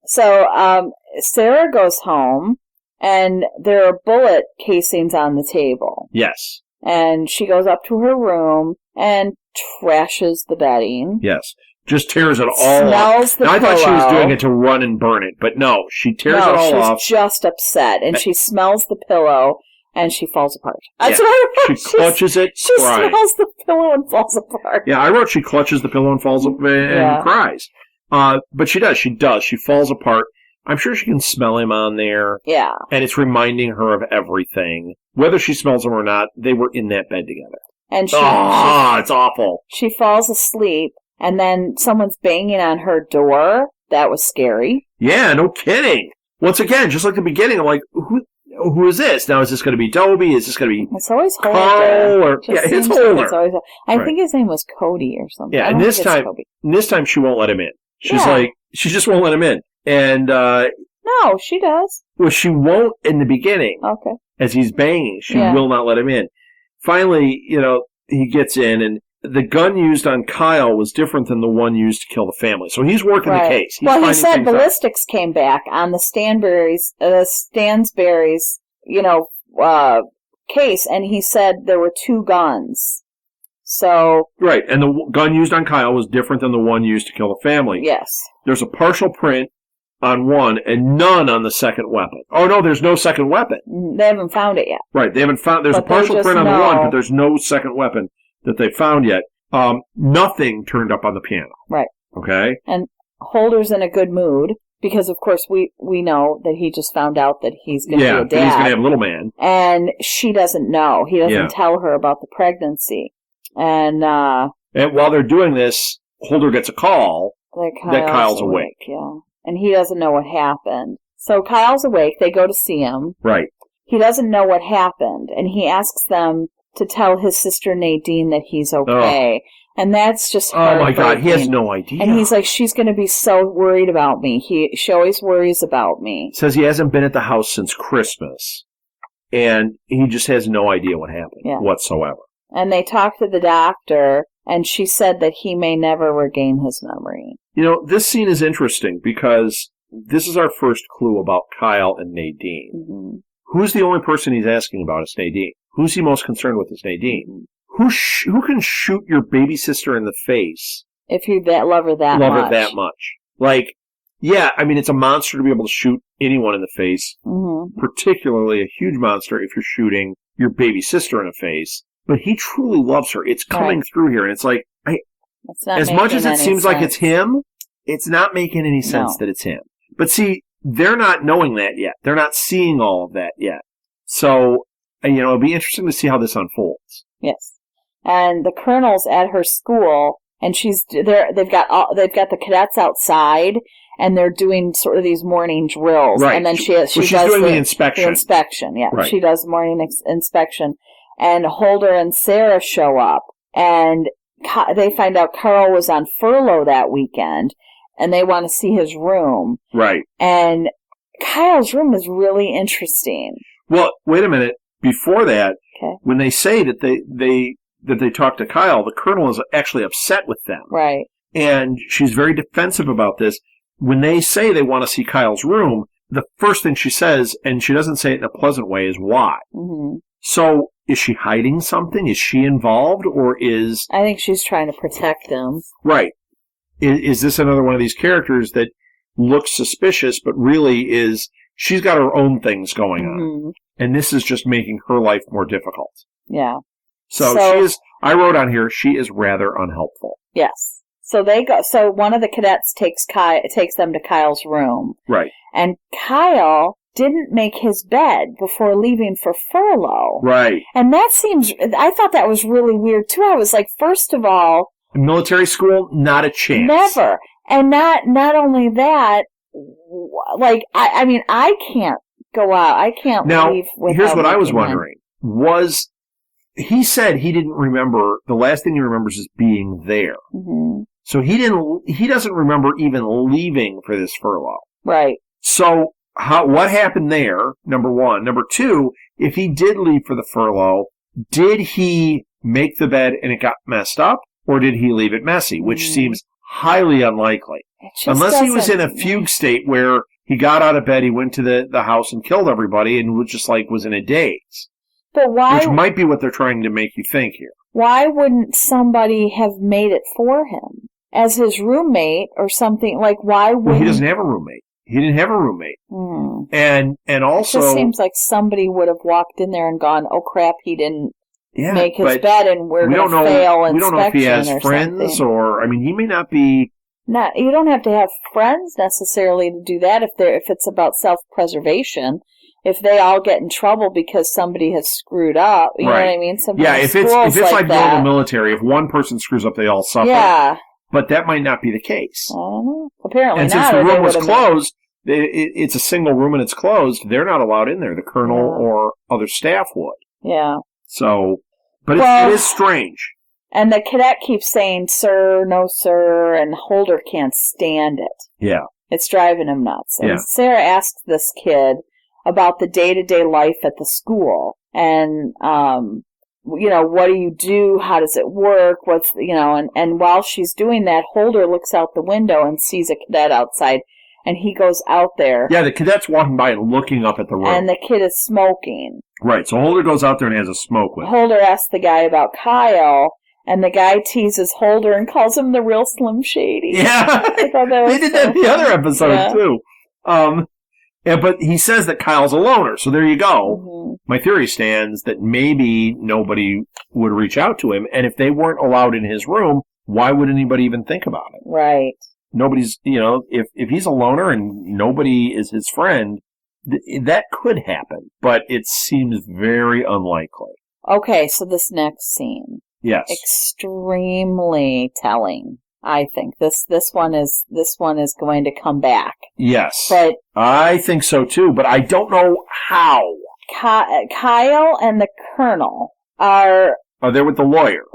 So Sarah goes home, and there are bullet casings on the table. Yes. And she goes up to her room and trashes the bedding. Yes. Just tears it all off. I thought she was doing it to run and burn it, but no, she tears it all off. She's just upset, and she smells the pillow, and she falls apart. That's what I wrote. She clutches it, She smells the pillow and falls apart. Yeah, I wrote she clutches the pillow and falls and cries. But she does. She falls apart. I'm sure she can smell him on there. Yeah. And it's reminding her of everything. Whether she smells him or not, they were in that bed together. And it's awful. She falls asleep. And then someone's banging on her door. That was scary. Yeah, no kidding. Once again, just like the beginning, I'm like, who is this? Now, is this going to be Dobie? Is this going to be It's always Holder? It's Holder. I think his name was Cody or something. Yeah, and this time she won't let him in. She's like, she just won't let him in. And no, she does. Well, she won't in the beginning. Okay. As he's banging, she will not let him in. Finally, he gets in, and the gun used on Kyle was different than the one used to kill the family. So he's working the case. He said ballistics came back on the Stansberry's, case, and he said there were 2 guns. So right, and the gun used on Kyle was different than the one used to kill the family. Yes. There's a partial print on one and none on the second weapon. Oh no, there's no second weapon. They haven't found it yet. Right, they haven't found. There's a partial print on the one, but there's no second weapon that they found yet. Nothing turned up on the piano. Right. Okay. And Holder's in a good mood because, of course, we know that he just found out that he's going to be a dad. Yeah, he's going to have a little man. And she doesn't know. He doesn't tell her about the pregnancy. And while they're doing this, Holder gets a call that Kyle's awake. Yeah. And he doesn't know what happened. So Kyle's awake. They go to see him. Right. He doesn't know what happened. And he asks them to tell his sister Nadine that he's okay. Oh. And that's just oh my God, he has no idea. And he's like, she's going to be so worried about me. She always worries about me. Says he hasn't been at the house since Christmas. And he just has no idea what happened whatsoever. And they talked to the doctor, and she said that he may never regain his memory. This scene is interesting because this is our first clue about Kyle and Nadine. Mm-hmm. Who's the only person he's asking about is Nadine. Who's he most concerned with is Nadine. Who can shoot your baby sister in the face? If you love her that much. Like, yeah, I mean, it's a monster to be able to shoot anyone in the face. Mm-hmm. Particularly a huge monster if you're shooting your baby sister in the face. But he truly loves her. It's coming through here. And it's like, as much as it seems like it's him, it's not making any sense that it's him. But see, they're not knowing that yet. They're not seeing all of that yet. So, it'll be interesting to see how this unfolds. Yes. And the colonel's at her school, and she's there. They've got the cadets outside, and they're doing sort of these morning drills. Right. And then she's doing the inspection. The inspection, yeah. Right. She does morning inspection. And Holder and Sarah show up, and they find out Carl was on furlough that weekend, and they want to see his room. Right. And Kyle's room is really interesting. Well, wait a minute. Before that, when they say that they talk to Kyle, the colonel is actually upset with them. Right. And she's very defensive about this. When they say they want to see Kyle's room, the first thing she says, and she doesn't say it in a pleasant way, is why. Mm-hmm. So, is she hiding something? Is she involved, or is... I think she's trying to protect them. Right. is this another one of these characters that looks suspicious, but really she's got her own things going on. And this is just making her life more difficult. Yeah. So I wrote on here, she is rather unhelpful. Yes. So one of the cadets takes them to Kyle's room. Right. And Kyle didn't make his bed before leaving for furlough. Right. And I thought that was really weird too. I was like, first of all, military school, not a chance. Never. And not only that, like, I can't go out. I can't leave without. Now, here's what I was wondering. He said he didn't remember, the last thing he remembers is being there. Mm-hmm. So he doesn't remember even leaving for this furlough. Right. So what happened there, number one. Number two, if he did leave for the furlough, did he make the bed and it got messed up? Or did he leave it messy, which seems highly unlikely. Unless he was in a fugue state where he got out of bed, he went to the house and killed everybody and was in a daze. But why? Which might be what they're trying to make you think here. Why wouldn't somebody have made it for him? As his roommate or something? Like, why wouldn't... Well, he doesn't have a roommate. He didn't have a roommate. And also... It just seems like somebody would have walked in there and gone, oh crap, he didn't make his bed and we're going to fail inspection. We don't know if he has friends or, he may not be... No, you don't have to have friends necessarily to do that if it's about self-preservation. If they all get in trouble because somebody has screwed up, you know what I mean? If it's like normal military, if one person screws up, they all suffer. Yeah. But that might not be the case. I don't know. Apparently not. And since the room was closed, it's a single room and it's closed, they're not allowed in there. The colonel or other staff would. Yeah. So, but it is strange. And the cadet keeps saying, sir, no, sir, and Holder can't stand it. Yeah. It's driving him nuts. And Sarah asked this kid about the day-to-day life at the school. And, what do you do? How does it work? And while she's doing that, Holder looks out the window and sees a cadet outside. And he goes out there. Yeah, the cadet's walking by and looking up at the room. And the kid is smoking. Right, so Holder goes out there and has a smoke with him. Holder asks the guy about Kyle. And the guy teases Holder and calls him the real Slim Shady. Yeah. I thought that was they did that in the other episode, too. But he says that Kyle's a loner, so there you go. Mm-hmm. My theory stands that maybe nobody would reach out to him, and if they weren't allowed in his room, why would anybody even think about it? Right. Nobody's, if he's a loner and nobody is his friend, that could happen, but it seems very unlikely. Okay, so this next scene. Yes. Extremely telling. I think this one is going to come back. Yes. But I think so too, but I don't know how. Kyle and the colonel are there with the lawyer.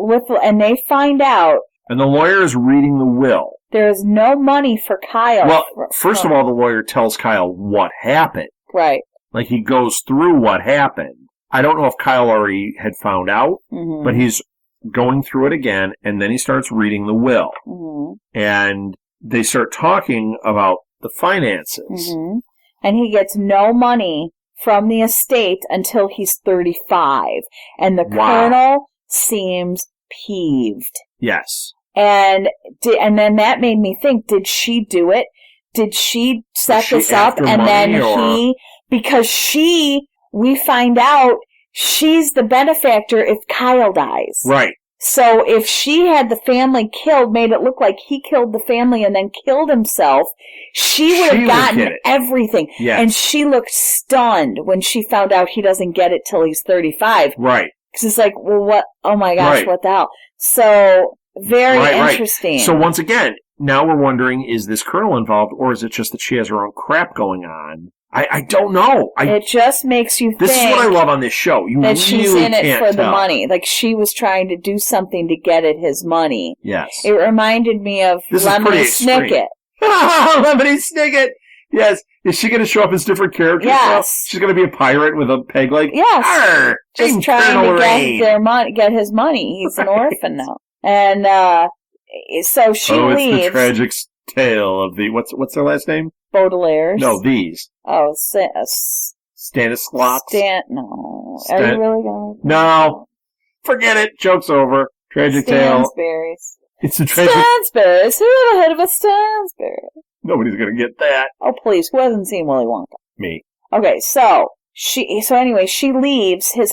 And they find out. And the lawyer is reading the will. There is no money for Kyle. Well, first of all, the lawyer tells Kyle what happened. Right. Like he goes through what happened. I don't know if Kyle already had found out, but he's going through it again, and then he starts reading the will. Mm-hmm. And they start talking about the finances. Mm-hmm. And he gets no money from the estate until he's 35. And the colonel seems peeved. Yes. And then that made me think, did she do it? Did she set this up? And then we find out she's the benefactor if Kyle dies. Right. So if she had the family killed, made it look like he killed the family and then killed himself, she would have gotten everything. Yes. And she looked stunned when she found out he doesn't get it till he's 35. Right. Because it's like, well, what? Oh my gosh, what the hell? So very interesting. Right. So once again, now we're wondering, is this colonel involved, or is it just that she has her own crap going on? I don't know. It just makes you think. This is what I love on this show. That she's in it for the money. Like she was trying to do something to get at his money. Yes. It reminded me of Lemony Snicket. Lemony Snicket. Yes. Is she going to show up as different characters? Yes. She's going to be a pirate with a peg leg? Yes. Just trying to get his money. He's an orphan now. And so she leaves. It's the tragic tale of the what's their last name? Baudelaire's. No, these. Oh, Stanislavs. No. Are you really going to? No. Forget it. Joke's over. Tragic tale. Stansberry's. It's the treasure. Stansberries. Who ever heard of a Stansberry? Nobody's going to get that. Oh, please. Who hasn't seen Willy Wonka? Me. Okay, so anyway, she leaves his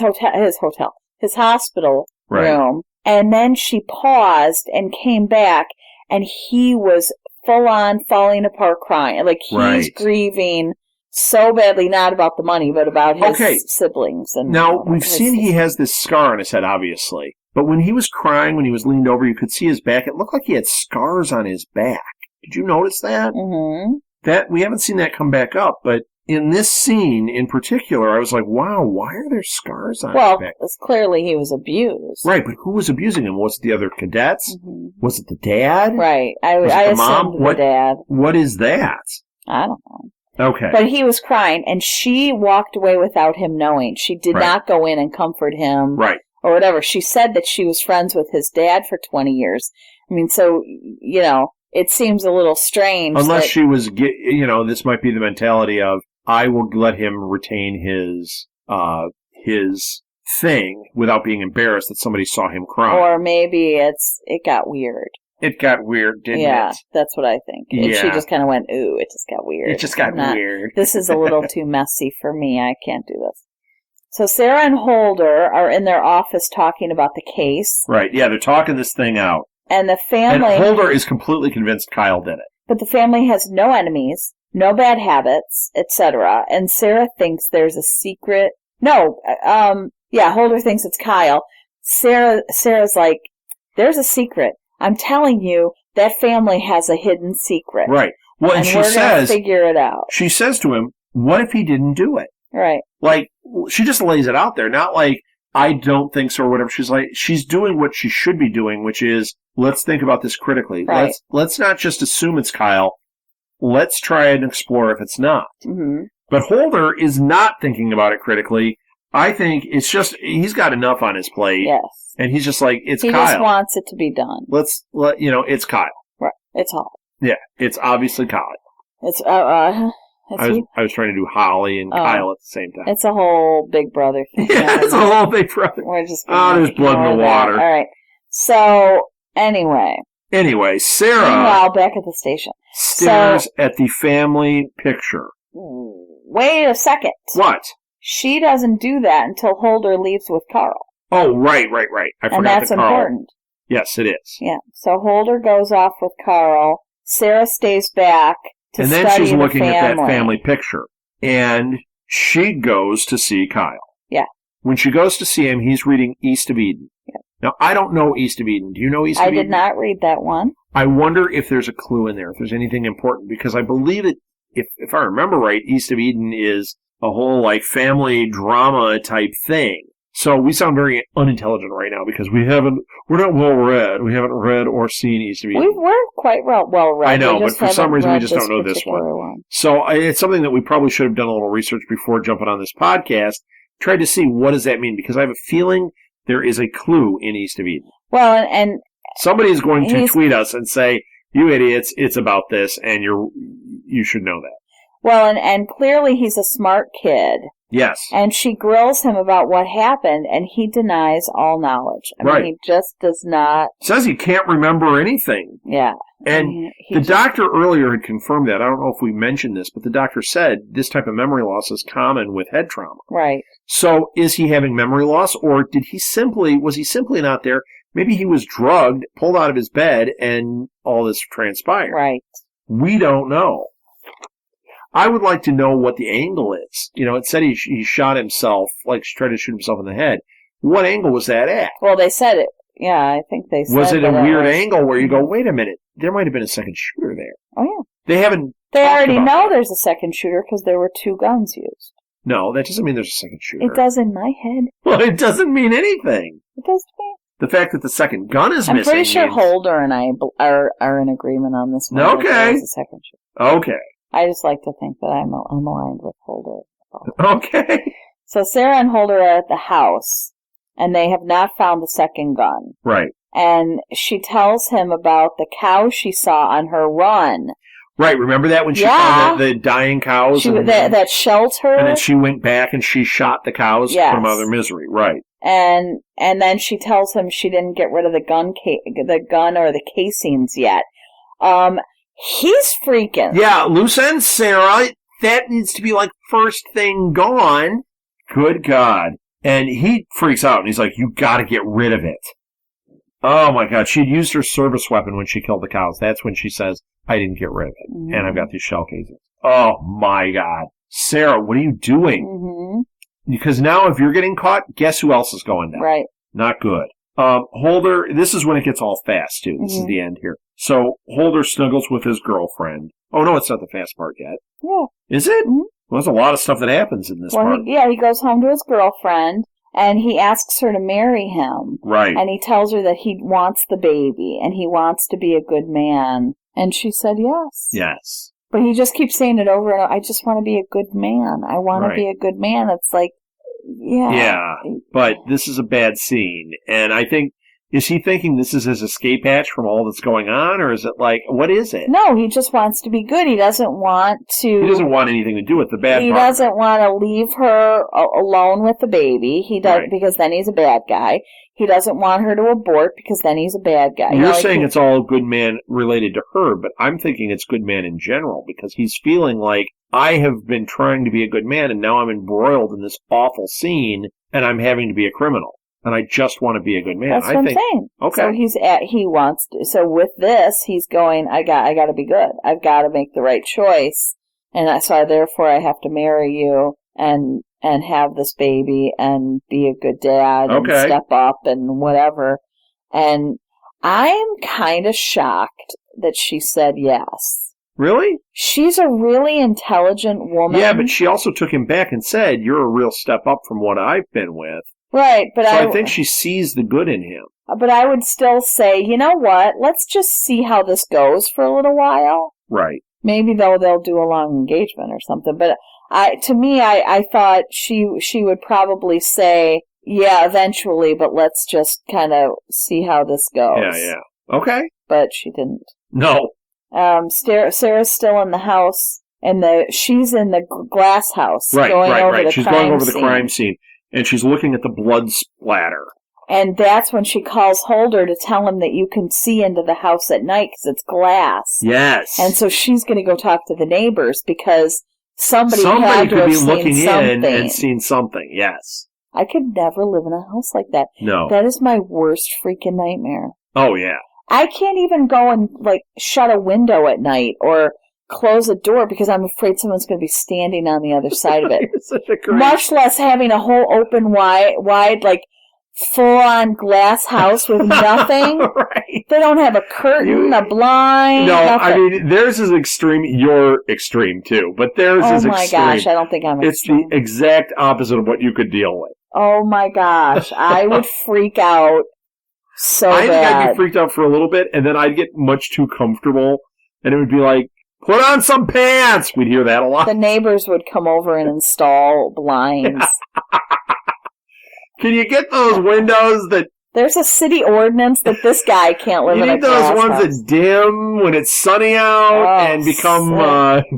hospital room, and then she paused and came back, and he was full on falling apart crying. Like, he's grieving so badly, not about the money, but about his siblings. And now, we've seen he has this scar on his head, obviously. But when he was crying, when he was leaned over, you could see his back. It looked like he had scars on his back. Did you notice that? Mm-hmm. That we haven't seen that come back up, but in this scene in particular, I was like, wow, why are there scars on his back? Well, it's clearly he was abused. Right, but who was abusing him? Was it the other cadets? Mm-hmm. Was it the dad? Right. I assumed the dad. What is that? I don't know. Okay. But he was crying, and she walked away without him knowing. She did not go in and comfort him. Right. Or whatever. She said that she was friends with his dad for 20 years. I mean, so, it seems a little strange. Unless she was, this might be the mentality of, I will let him retain his thing without being embarrassed that somebody saw him crying. Or maybe it got weird. It got weird, didn't it? Yeah, that's what I think. And she just kind of went, ooh, it just got weird. It just got weird. This is a little too messy for me. I can't do this. So Sarah and Holder are in their office talking about the case. Right, yeah, they're talking this thing out. And the family... And Holder is completely convinced Kyle did it. But the family has no enemies, no bad habits, etc. And Sarah thinks there's a secret... Holder thinks it's Kyle. Sarah's like, there's a secret. I'm telling you, that family has a hidden secret. Right. Well, and she we're going to figure it out. She says to him, what if he didn't do it? Right. Like, she just lays it out there. Not like, I don't think so or whatever. She's like, she's doing what she should be doing, which is, let's think about this critically. Right. Let's not just assume it's Kyle. Let's try and explore if it's not. Mm-hmm. But Holder is not thinking about it critically. I think it's just, he's got enough on his plate. Yes. And he's just like, it's Kyle. He just wants it to be done. It's Kyle. Right. It's Holly. Yeah, it's obviously Kyle. It's, I was trying to do Holly and Kyle at the same time. It's a whole Big Brother thing. Yeah, it's a whole Big Brother. We're just there's blood in the water. All right. So, anyway, Sarah. Meanwhile, back at the station. Stares at the family picture. Wait a second. What? She doesn't do that until Holder leaves with Carl. Oh, right. I forgot and that's that Carl, important. Yes, it is. Yeah. So Holder goes off with Carl. Sarah stays back to study the family. And then she's looking at that family picture. And she goes to see Kyle. Yeah. When she goes to see him, he's reading East of Eden. Yeah. Now, I don't know East of Eden. Do you know East of Eden? I did not read that one. I wonder if there's a clue in there, if there's anything important, because I believe that, if I remember right, East of Eden is a whole, family drama type thing. So we sound very unintelligent right now because we're not well read. We haven't read or seen East of Eden. We're quite well read. I know, but for some reason we just don't know this one. So it's something that we probably should have done a little research before jumping on this podcast. Tried to see what does that mean, because I have a feeling there is a clue in East of Eden. Well, and somebody is going to tweet us and say, "You idiots, it's about this, and you should know that." Well, and clearly he's a smart kid. Yes. And she grills him about what happened, and he denies all knowledge. I mean, he just does not... Says he can't remember anything. Yeah. And the doctor earlier had confirmed that. I don't know if we mentioned this, but the doctor said this type of memory loss is common with head trauma. Right. So is he having memory loss, or was he simply not there? Maybe he was drugged, pulled out of his bed, and all this transpired. Right. We don't know. I would like to know what the angle is. It said he shot himself, like he tried to shoot himself in the head. What angle was that at? Well, they said it. Yeah, I think they said was it a weird angle where you go, wait a minute, there might have been a second shooter there? Oh, yeah. They already know there's a second shooter because there were 2 guns used. No, that doesn't mean there's a second shooter. It does in my head. Well, it doesn't mean anything. It does to me. The fact that the second gun is missing. I'm pretty sure Holder and I are in agreement on this one. Okay. There's a second shooter. Okay. I just like to think that I'm aligned with Holder. Okay. So Sarah and Holder are at the house, and they have not found the second gun. Right. And she tells him about the cow she saw on her run. Right. Remember that when she found the dying cows? That shelter? And then she went back and she shot the cows to put them out of their misery. Right. And then she tells him she didn't get rid of the gun or the casings yet. He's freaking. Yeah, loose ends, Sarah. That needs to be like first thing gone. Good God. And he freaks out and he's like, you gotta get rid of it. Oh my God. She'd used her service weapon when she killed the cows. That's when she says, I didn't get rid of it. Mm-hmm. And I've got these shell casings. Oh my God. Sarah, what are you doing? Mm-hmm. Because now if you're getting caught, guess who else is going down? Right. Not good. Holder, this is when it gets all fast too. This is the end here. So Holder snuggles with his girlfriend. Oh no, it's not the fast part yet. Yeah. Is it? Mm-hmm. Well, there's a lot of stuff that happens in this part. He goes home to his girlfriend, and he asks her to marry him. Right. And he tells her that he wants the baby, and he wants to be a good man. And she said yes. Yes. But he just keeps saying it over and over. I just want to be a good man. I want to be a good man. It's like, yeah. Yeah, but this is a bad scene. And I think, is he thinking this is his escape hatch from all that's going on? Or is it like, what is it? No, he just wants to be good. He doesn't want to... He doesn't want anything to do with the bad part. He doesn't want to leave her alone with the baby. He does because then he's a bad guy. He doesn't want her to abort because then he's a bad guy. You're saying it's all good man related to her, but I'm thinking it's good man in general because he's feeling like, I have been trying to be a good man and now I'm embroiled in this awful scene and I'm having to be a criminal. And I just want to be a good man. That's what I'm saying. Okay. So he wants to. So with this, he's going, I got to be good. I've got to make the right choice. And therefore I have to marry you and have this baby and be a good dad and step up and whatever. And I'm kind of shocked that she said yes. Really? She's a really intelligent woman. Yeah, but she also took him back and said, you're a real step up from what I've been with. Right, but I think she sees the good in him. But I would still say, you know what? Let's just see how this goes for a little while. Right. Maybe they'll do a long engagement or something. But I thought she would probably say, yeah, eventually, but let's just kind of see how this goes. Yeah. Okay. But she didn't. No. Sarah's still in the house, and she's in the glass house. Right. She's going over the scene. crime scene. And she's looking at the blood splatter. And that's when she calls Holder to tell him that you can see into the house at night because it's glass. Yes. And so she's going to go talk to the neighbors because somebody had to could have be looking something. in and seen something. Yes. I could never live in a house like that. No. That is my worst freaking nightmare. Oh, yeah. I can't even go and shut a window at night or close a door because I'm afraid someone's going to be standing on the other side of it. Much less having a whole open, wide, full-on glass house with nothing. Right. They don't have a curtain, a blind. No, nothing. I mean, theirs is extreme. You're extreme, too. But theirs is extreme. Oh, my gosh, I don't think I'm extreme. It's the exact opposite of what you could deal with. Oh, my gosh. I would freak out so bad. I think I'd be freaked out for a little bit, and then I'd get much too comfortable, and it would be like, put on some pants! We'd hear that a lot. The neighbors would come over and install blinds. Can you get those windows that... There's a city ordinance that this guy can't live in a glass those ones house. that dim when it's sunny out and become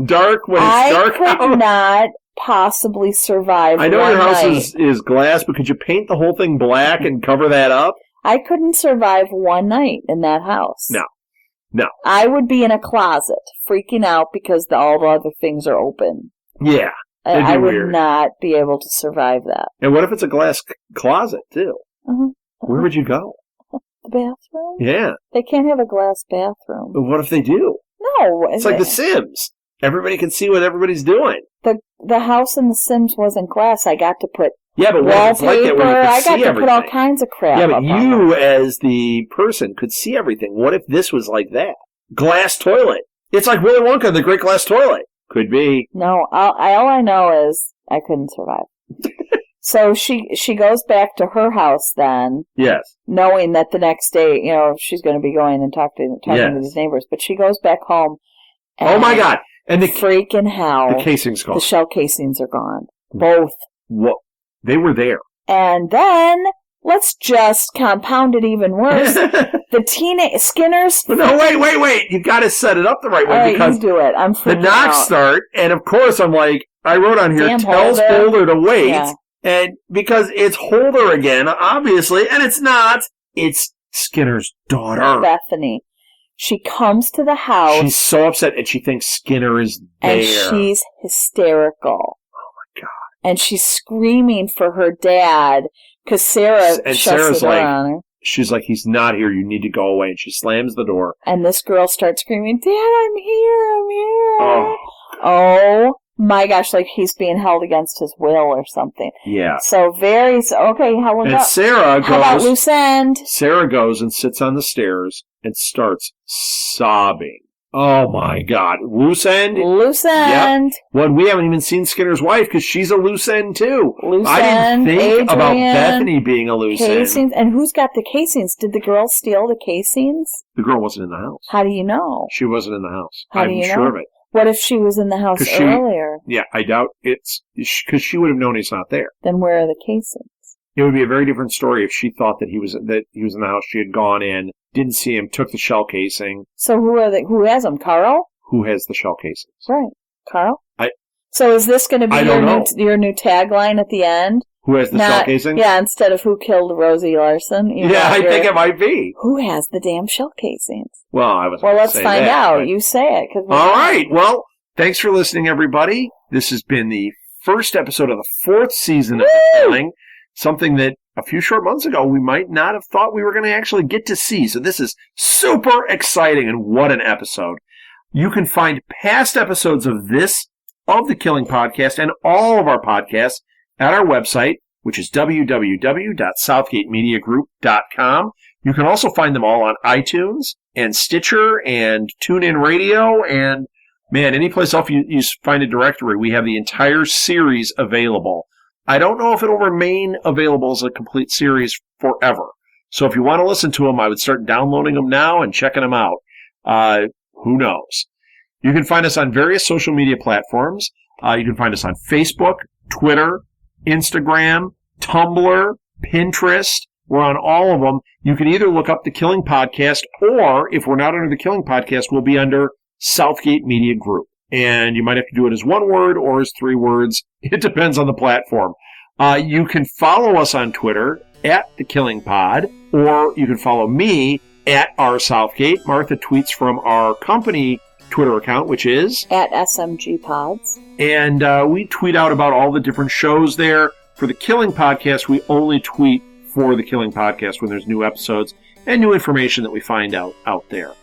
dark when it's dark out? I could not possibly survive I know one your house night. is glass, but could you paint the whole thing black and cover that up? I couldn't survive one night in that house. No. I would be in a closet, freaking out because all the other things are open. Yeah. I would not be able to survive that. And what if it's a glass closet, too? Uh-huh. Where would you go? The bathroom? Yeah. They can't have a glass bathroom. But what if they do? No. It's like The Sims. Everybody can see what everybody's doing. The house in The Sims wasn't glass. I got to put wallpaper. I got to put all kinds of crap. Yeah, but you as the person could see everything. What if this was like that? Glass toilet. It's like Willy Wonka, the Great Glass Toilet. Could be. No, all I know is I couldn't survive. So she goes back to her house then. Yes. Knowing that the next day, she's going to be going and talking to these neighbors. But she goes back home. And oh my God! And the freaking hell! The casing's gone. The shell casings are gone. Both. What? They were there. And then let's just compound it even worse. The Skinner's. No, wait! You got to set it up the right way. All right, because you do it. I'm freaking the knocks out. start, and of course I'm like, I wrote on here, Damn tells Holder to wait. Yeah. And because it's Holder again, obviously, and it's not. It's Skinner's daughter. Bethany. She comes to the house. She's so upset, and she thinks Skinner is there. And she's hysterical. Oh, my God. And she's screaming for her dad, because Sarah shuts the door on her. She's like, he's not here. You need to go away. And she slams the door. And this girl starts screaming, Dad, I'm here. Oh, my gosh, like he's being held against his will or something. yeah. So okay, Helen. And Sarah How about loose end? Sarah goes and sits on the stairs and starts sobbing. Oh, my God. Loose end? Loose end. Yep. Well, we haven't even seen Skinner's wife because she's a loose end, too. I didn't think about Bethany being a loose end. And who's got the casings? Did the girl steal the casings? The girl wasn't in the house. How do you know? She wasn't in the house. How do you know? I'm sure of it. What if she was in the house earlier? Yeah, I doubt it's because she would have known he's not there. Then where are the casings? It would be a very different story if she thought that he was in the house. She had gone in, didn't see him, took the shell casing. So who has them? Carl? Who has the shell casings? Right, Carl. So is this going to be your new tagline at the end? Who has the shell casings? Yeah, instead of who killed Rosie Larson. I think it might be. Who has the damn shell casings? Well, I was. Well, let's find out. You say it. All right. Well, thanks for listening, everybody. This has been the first episode of the 4th season of The Killing. Something that a few short months ago we might not have thought we were going to actually get to see. So this is super exciting, and what an episode. You can find past episodes of The Killing Podcast and all of our podcasts at our website, which is www.southgatemediagroup.com. You can also find them all on iTunes and Stitcher and TuneIn Radio and, man, any place else you find a directory. We have the entire series available. I don't know if it'll remain available as a complete series forever. So if you want to listen to them, I would start downloading them now and checking them out. Who knows? You can find us on various social media platforms. You can find us on Facebook, Twitter, Instagram, Tumblr, Pinterest. We're on all of them. You can either look up The Killing Podcast, or if we're not under The Killing Podcast, we'll be under Southgate Media Group. And you might have to do it as one word or as 3 words. It depends on the platform. You can follow us on Twitter at The Killing Pod, or you can follow me at rsouthgate. Martha tweets from our company Twitter account, which is at SMG Pods. And we tweet out about all the different shows there. For The Killing Podcast, we only tweet for The Killing Podcast when there's new episodes and new information that we find out there.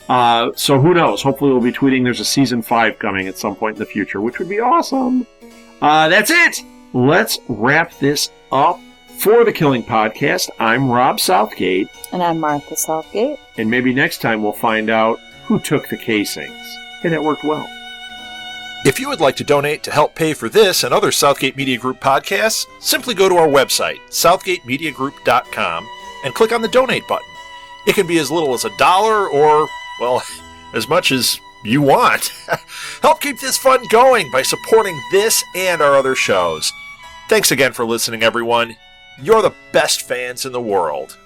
So who knows? Hopefully we'll be tweeting there's a season 5 coming at some point in the future, which would be awesome. That's it. Let's wrap this up. For The Killing Podcast, I'm Rob Southgate. And I'm Martha Southgate. And maybe next time we'll find out who took the casings. And it worked well. If you would like to donate to help pay for this and other Southgate Media Group podcasts, simply go to our website, southgatemediagroup.com, and click on the donate button. It can be as little as $1 or, well, as much as you want. Help keep this fun going by supporting this and our other shows. Thanks again for listening, everyone. You're the best fans in the world.